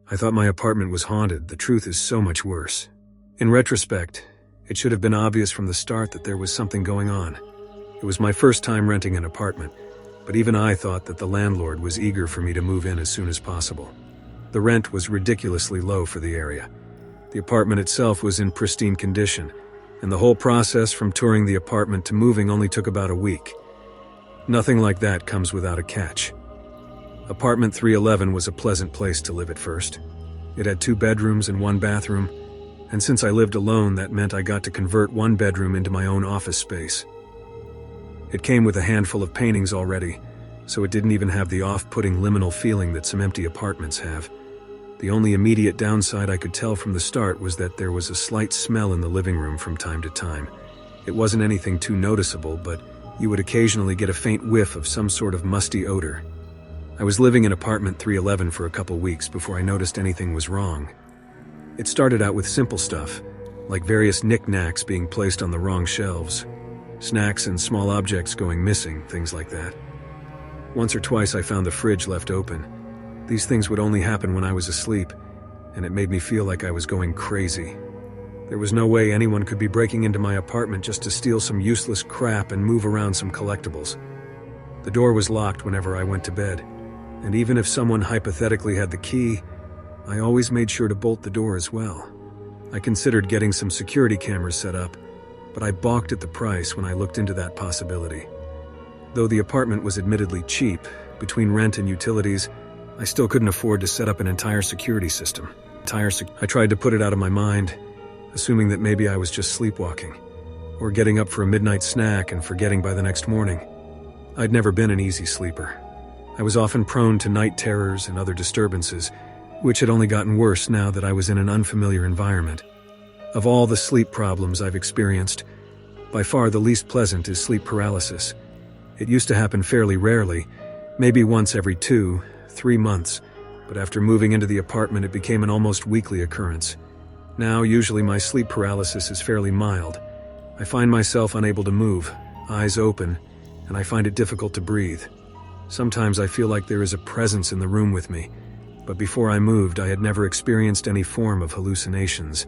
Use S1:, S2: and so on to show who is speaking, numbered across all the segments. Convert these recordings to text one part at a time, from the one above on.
S1: I thought my apartment was haunted. The truth is so much worse. In retrospect, it should have been obvious from the start that there was something going on. It was my first time renting an apartment, but even I thought that the landlord was eager for me to move in as soon as possible. The rent was ridiculously low for the area. The apartment itself was in pristine condition, and the whole process from touring the apartment to moving only took about a week. Nothing like that comes without a catch. Apartment 311 was a pleasant place to live at first. It had 2 bedrooms and 1 bathroom, and since I lived alone, that meant I got to convert 1 bedroom into my own office space. It came with a handful of paintings already, so it didn't even have the off-putting liminal feeling that some empty apartments have. The only immediate downside I could tell from the start was that there was a slight smell in the living room from time to time. It wasn't anything too noticeable, but you would occasionally get a faint whiff of some sort of musty odor. I was living in apartment 311 for a couple weeks before I noticed anything was wrong. It started out with simple stuff, like various knickknacks being placed on the wrong shelves, snacks and small objects going missing, things like that. Once or twice I found the fridge left open. These things would only happen when I was asleep, and it made me feel like I was going crazy. There was no way anyone could be breaking into my apartment just to steal some useless crap and move around some collectibles. The door was locked whenever I went to bed, and even if someone hypothetically had the key, I always made sure to bolt the door as well. I considered getting some security cameras set up, but I balked at the price when I looked into that possibility. Though the apartment was admittedly cheap, between rent and utilities, I still couldn't afford to set up an entire security system. I tried to put it out of my mind, assuming that maybe I was just sleepwalking, or getting up for a midnight snack and forgetting by the next morning. I'd never been an easy sleeper. I was often prone to night terrors and other disturbances, which had only gotten worse now that I was in an unfamiliar environment. Of all the sleep problems I've experienced, by far the least pleasant is sleep paralysis. It used to happen fairly rarely, maybe once every 2-3 months, but after moving into the apartment it became an almost weekly occurrence. Now, usually my sleep paralysis is fairly mild. I find myself unable to move, eyes open, and I find it difficult to breathe. Sometimes I feel like there is a presence in the room with me, but before I moved I had never experienced any form of hallucinations,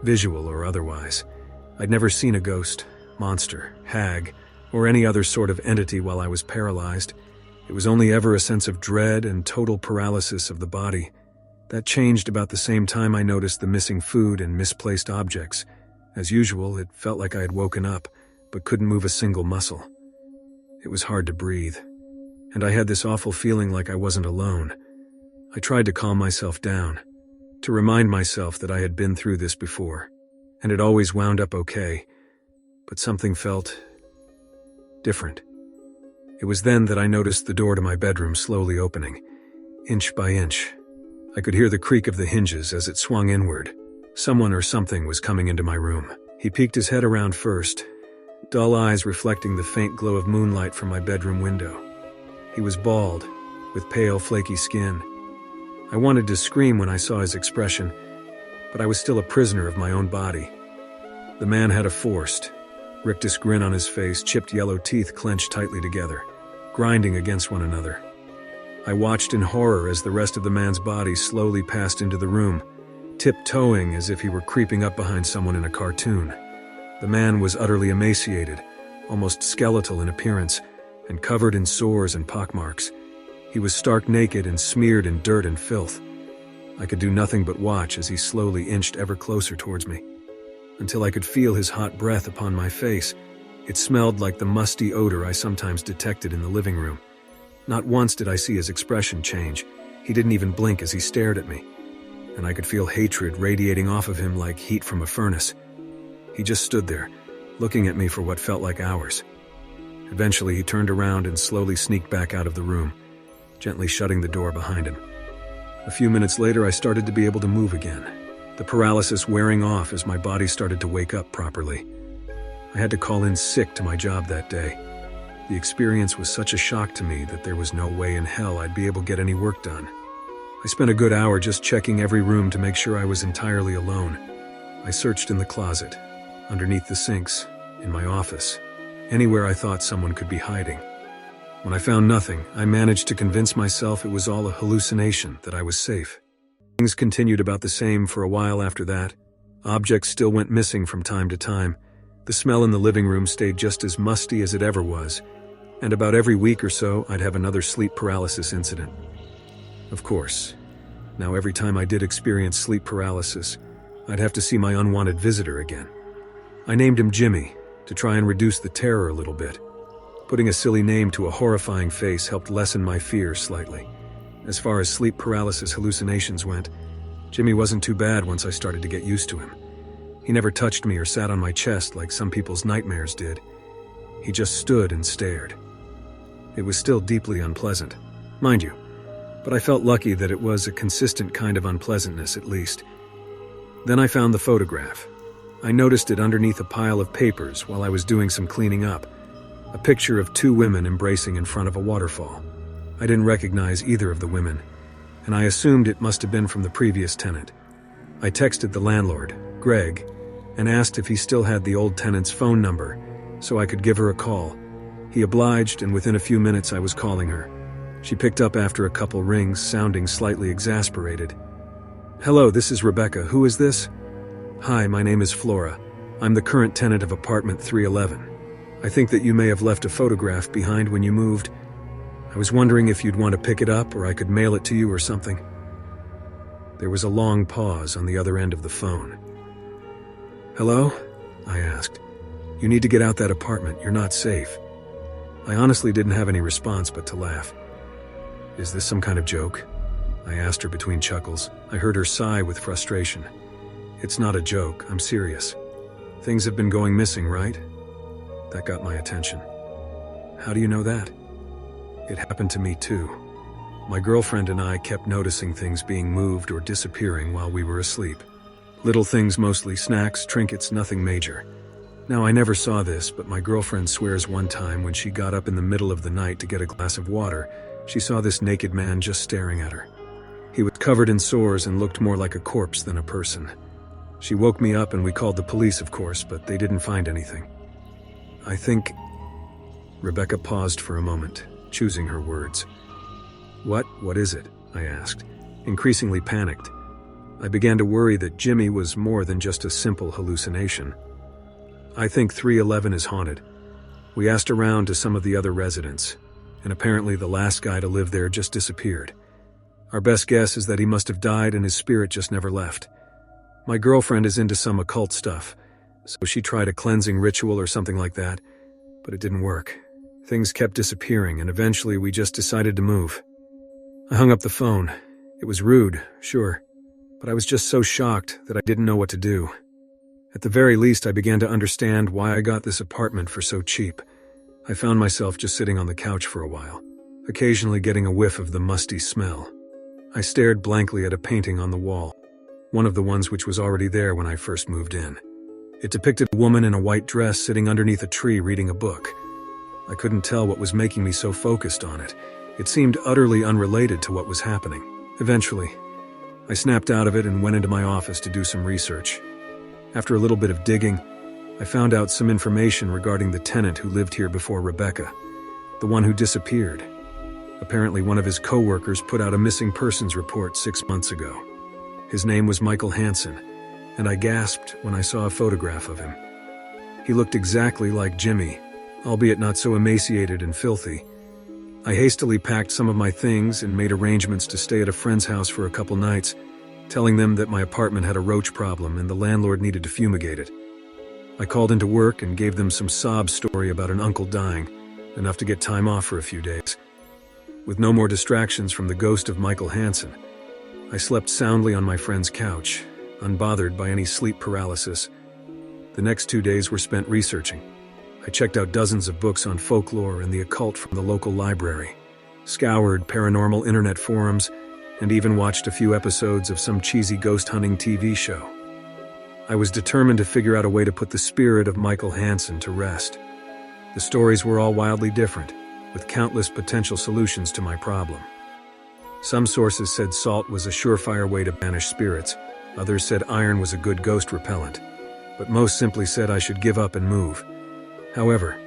S1: visual or otherwise. I'd never seen a ghost, monster, hag, or any other sort of entity while I was paralyzed. It was only ever a sense of dread and total paralysis of the body. That changed about the same time I noticed the missing food and misplaced objects. As usual, it felt like I had woken up, but couldn't move a single muscle. It was hard to breathe, and I had this awful feeling like I wasn't alone. I tried to calm myself down, to remind myself that I had been through this before, and it always wound up okay, but something felt different. It was then that I noticed the door to my bedroom slowly opening, inch by inch. I could hear the creak of the hinges as it swung inward. Someone or something was coming into my room. He peeked his head around first, dull eyes reflecting the faint glow of moonlight from my bedroom window. He was bald, with pale, flaky skin. I wanted to scream when I saw his expression, but I was still a prisoner of my own body. The man had a forced, rictus grin on his face, chipped yellow teeth clenched tightly together, grinding against one another. I watched in horror as the rest of the man's body slowly passed into the room, tiptoeing as if he were creeping up behind someone in a cartoon. The man was utterly emaciated, almost skeletal in appearance, and covered in sores and pockmarks. He was stark naked and smeared in dirt and filth. I could do nothing but watch as he slowly inched ever closer towards me, until I could feel his hot breath upon my face. It smelled like the musty odor I sometimes detected in the living room. Not once did I see his expression change. He didn't even blink as he stared at me, and I could feel hatred radiating off of him like heat from a furnace. He just stood there, looking at me for what felt like hours. Eventually, he turned around and slowly sneaked back out of the room, gently shutting the door behind him. A few minutes later, I started to be able to move again, the paralysis wearing off as my body started to wake up properly. I had to call in sick to my job that day. The experience was such a shock to me that there was no way in hell I'd be able to get any work done. I spent a good hour just checking every room to make sure I was entirely alone. I searched in the closet, underneath the sinks, in my office, anywhere I thought someone could be hiding. When I found nothing, I managed to convince myself it was all a hallucination, that I was safe. Things continued about the same for a while after that. Objects still went missing from time to time. The smell in the living room stayed just as musty as it ever was, and about every week or so, I'd have another sleep paralysis incident. Of course, now every time I did experience sleep paralysis, I'd have to see my unwanted visitor again. I named him Jimmy, to try and reduce the terror a little bit. Putting a silly name to a horrifying face helped lessen my fears slightly. As far as sleep paralysis hallucinations went, Jimmy wasn't too bad once I started to get used to him. He never touched me or sat on my chest like some people's nightmares did. He just stood and stared. It was still deeply unpleasant, mind you, but I felt lucky that it was a consistent kind of unpleasantness at least. Then I found the photograph. I noticed it underneath a pile of papers while I was doing some cleaning up. A picture of two women embracing in front of a waterfall. I didn't recognize either of the women, and I assumed it must have been from the previous tenant. I texted the landlord, Greg, and asked if he still had the old tenant's phone number so I could give her a call. He obliged, and within a few minutes I was calling her. She picked up after a couple rings, sounding slightly exasperated. "Hello, this is Rebecca. Who is this?" "Hi, my name is Flora. I'm the current tenant of apartment 311. I think that you may have left a photograph behind when you moved. I was wondering if you'd want to pick it up or I could mail it to you or something." There was a long pause on the other end of the phone. "Hello?" I asked. "You need to get out that apartment. You're not safe." I honestly didn't have any response but to laugh. "Is this some kind of joke?" I asked her between chuckles. I heard her sigh with frustration. "It's not a joke. I'm serious. Things have been going missing, right?" That got my attention. "How do you know that?" "It happened to me too. My girlfriend and I kept noticing things being moved or disappearing while we were asleep. Little things mostly, snacks, trinkets, nothing major. Now, I never saw this, but my girlfriend swears one time when she got up in the middle of the night to get a glass of water, she saw this naked man just staring at her. He was covered in sores and looked more like a corpse than a person. She woke me up and we called the police, of course, but they didn't find anything. I think..." Rebecca paused for a moment, choosing her words. What is it?" I asked, increasingly panicked. I began to worry that Jimmy was more than just a simple hallucination. "I think 311 is haunted. We asked around to some of the other residents, and apparently the last guy to live there just disappeared. Our best guess is that he must have died and his spirit just never left. My girlfriend is into some occult stuff, so she tried a cleansing ritual or something like that, but it didn't work. Things kept disappearing, and eventually we just decided to move." I hung up the phone. It was rude, sure, but I was just so shocked that I didn't know what to do. At the very least, I began to understand why I got this apartment for so cheap. I found myself just sitting on the couch for a while, occasionally getting a whiff of the musty smell. I stared blankly at a painting on the wall, one of the ones which was already there when I first moved in. It depicted a woman in a white dress sitting underneath a tree reading a book. I couldn't tell what was making me so focused on it. It seemed utterly unrelated to what was happening. Eventually, I snapped out of it and went into my office to do some research. After a little bit of digging, I found out some information regarding the tenant who lived here before Rebecca, the one who disappeared. Apparently, one of his co-workers put out a missing persons report 6 months ago. His name was Michael Hansen, and I gasped when I saw a photograph of him. He looked exactly like Jimmy, albeit not so emaciated and filthy. I hastily packed some of my things and made arrangements to stay at a friend's house for a couple nights, telling them that my apartment had a roach problem and the landlord needed to fumigate it. I called into work and gave them some sob story about an uncle dying, enough to get time off for a few days. With no more distractions from the ghost of Michael Hansen, I slept soundly on my friend's couch, unbothered by any sleep paralysis. The next 2 days were spent researching. I checked out dozens of books on folklore and the occult from the local library, scoured paranormal internet forums, and even watched a few episodes of some cheesy ghost-hunting TV show. I was determined to figure out a way to put the spirit of Michael Hansen to rest. The stories were all wildly different, with countless potential solutions to my problem. Some sources said salt was a surefire way to banish spirits, others said iron was a good ghost repellent, but most simply said I should give up and move. However,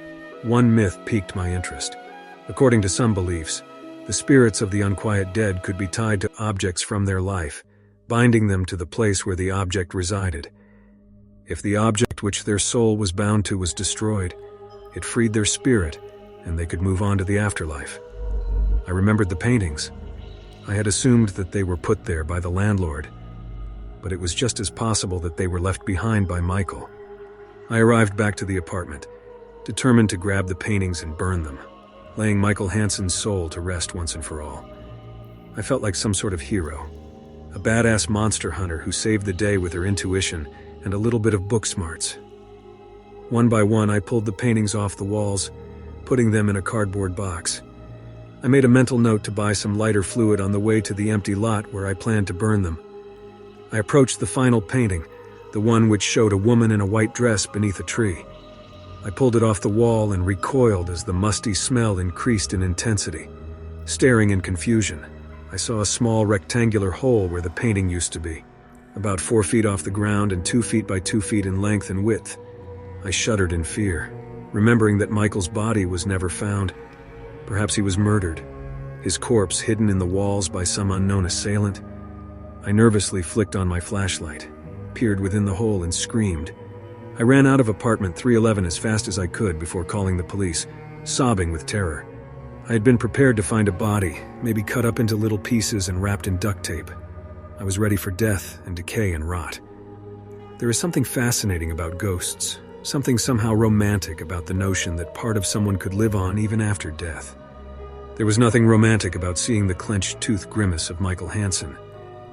S1: one myth piqued my interest. According to some beliefs, the spirits of the unquiet dead could be tied to objects from their life, binding them to the place where the object resided. If the object which their soul was bound to was destroyed, it freed their spirit, and they could move on to the afterlife. I remembered the paintings. I had assumed that they were put there by the landlord, but it was just as possible that they were left behind by Michael. I arrived back to the apartment, determined to grab the paintings and burn them, laying Michael Hansen's soul to rest once and for all. I felt like some sort of hero, a badass monster hunter who saved the day with her intuition and a little bit of book smarts. One by one, I pulled the paintings off the walls, putting them in a cardboard box. I made a mental note to buy some lighter fluid on the way to the empty lot where I planned to burn them. I approached the final painting, the one which showed a woman in a white dress beneath a tree. I pulled it off the wall and recoiled as the musty smell increased in intensity. Staring in confusion, I saw a small rectangular hole where the painting used to be, about 4 feet off the ground and 2 feet by 2 feet in length and width. I shuddered in fear, remembering that Michael's body was never found. Perhaps he was murdered, his corpse hidden in the walls by some unknown assailant. I nervously flicked on my flashlight, peered within the hole and screamed. I ran out of apartment 311 as fast as I could before calling the police, sobbing with terror. I had been prepared to find a body, maybe cut up into little pieces and wrapped in duct tape. I was ready for death and decay and rot. There is something fascinating about ghosts, something somehow romantic about the notion that part of someone could live on even after death. There was nothing romantic about seeing the clenched tooth grimace of Michael Hansen,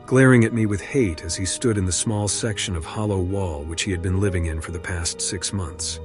S1: glaring at me with hate as he stood in the small section of hollow wall which he had been living in for the past 6 months.